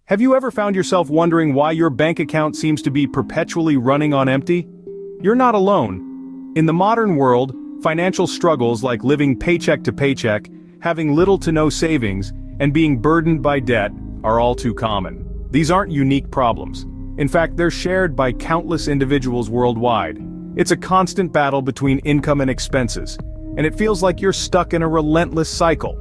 Have you ever found yourself wondering why your bank account seems to be perpetually running on empty? You're not alone. In the modern world, financial struggles like living paycheck to paycheck, having little to no savings, and being burdened by debt are all too common. These aren't unique problems. In fact, they're shared by countless individuals worldwide. It's a constant battle between income and expenses, and it feels like you're stuck in a relentless cycle.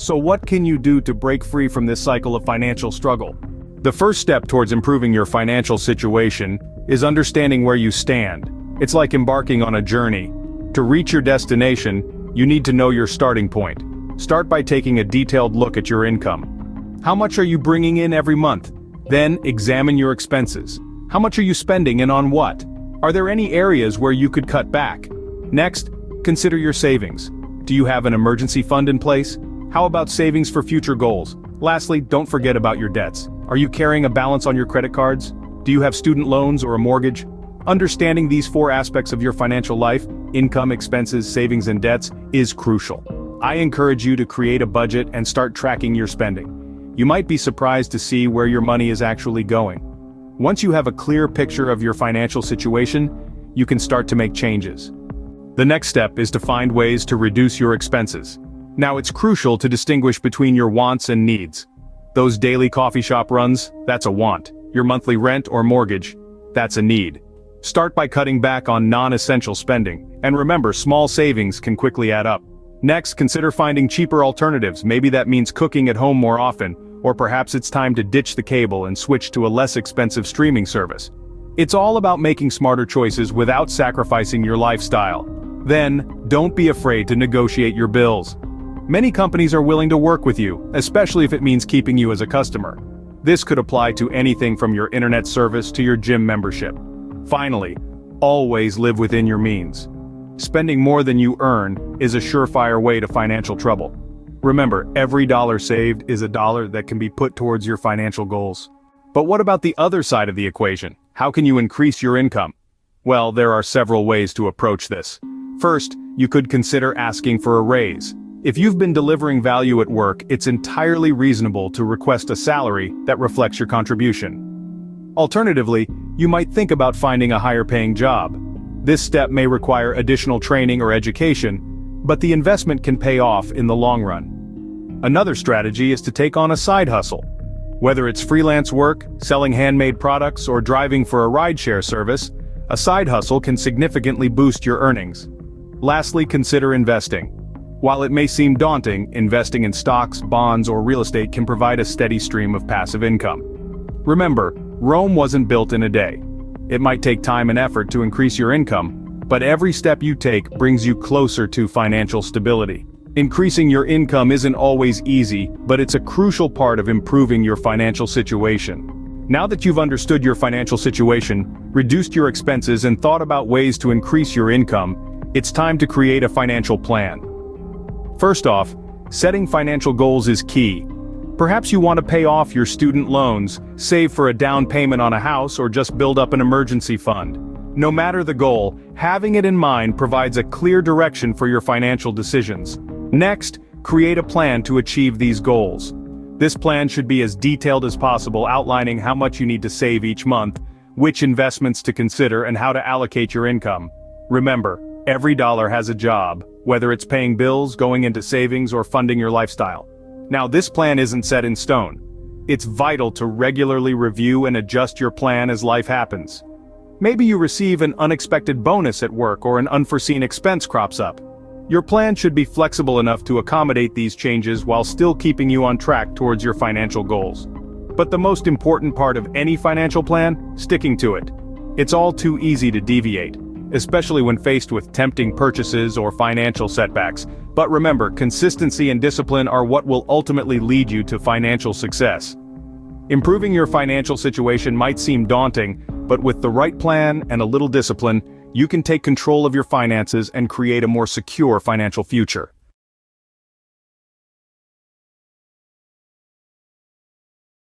So what can you do to break free from this cycle of financial struggle? The first step towards improving your financial situation is understanding where you stand. It's like embarking on a journey. To reach your destination, you need to know your starting point. Start by taking a detailed look at your income. How much are you bringing in every month? Then examine your expenses. How much are you spending and on what? Are there any areas where you could cut back? Next, consider your savings. Do you have an emergency fund in place? How about savings for future goals? Lastly, don't forget about your debts. Are you carrying a balance on your credit cards? Do you have student loans or a mortgage? Understanding these four aspects of your financial life, income, expenses, savings, and debts, is crucial. I encourage you to create a budget and start tracking your spending. You might be surprised to see where your money is actually going. Once you have a clear picture of your financial situation, you can start to make changes. The next step is to find ways to reduce your expenses. Now it's crucial to distinguish between your wants and needs. Those daily coffee shop runs, that's a want. Your monthly rent or mortgage, that's a need. Start by cutting back on non-essential spending, and remember, small savings can quickly add up. Next, consider finding cheaper alternatives. Maybe that means cooking at home more often, or perhaps it's time to ditch the cable and switch to a less expensive streaming service. It's all about making smarter choices without sacrificing your lifestyle. Then, don't be afraid to negotiate your bills. Many companies are willing to work with you, especially if it means keeping you as a customer. This could apply to anything from your internet service to your gym membership. Finally, always live within your means. Spending more than you earn is a surefire way to financial trouble. Remember, every dollar saved is a dollar that can be put towards your financial goals. But what about the other side of the equation? How can you increase your income? Well, there are several ways to approach this. First, you could consider asking for a raise. If you've been delivering value at work, it's entirely reasonable to request a salary that reflects your contribution. Alternatively, you might think about finding a higher-paying job. This step may require additional training or education, but the investment can pay off in the long run. Another strategy is to take on a side hustle. Whether it's freelance work, selling handmade products, or driving for a rideshare service, a side hustle can significantly boost your earnings. Lastly, consider investing. While it may seem daunting, investing in stocks, bonds, or real estate can provide a steady stream of passive income. Remember, Rome wasn't built in a day. It might take time and effort to increase your income, but every step you take brings you closer to financial stability. Increasing your income isn't always easy, but it's a crucial part of improving your financial situation. Now that you've understood your financial situation, reduced your expenses, and thought about ways to increase your income, it's time to create a financial plan. First off, setting financial goals is key. Perhaps you want to pay off your student loans, save for a down payment on a house, or just build up an emergency fund. No matter the goal, having it in mind provides a clear direction for your financial decisions. Next, create a plan to achieve these goals. This plan should be as detailed as possible, outlining how much you need to save each month, which investments to consider, and how to allocate your income. Remember, every dollar has a job, whether it's paying bills, going into savings, or funding your lifestyle. Now, this plan isn't set in stone. It's vital to regularly review and adjust your plan as life happens. Maybe you receive an unexpected bonus at work or an unforeseen expense crops up. Your plan should be flexible enough to accommodate these changes while still keeping you on track towards your financial goals. But the most important part of any financial plan, sticking to it. It's all too easy to deviate, especially when faced with tempting purchases or financial setbacks. But remember, consistency and discipline are what will ultimately lead you to financial success. Improving your financial situation might seem daunting, but with the right plan and a little discipline, you can take control of your finances and create a more secure financial future.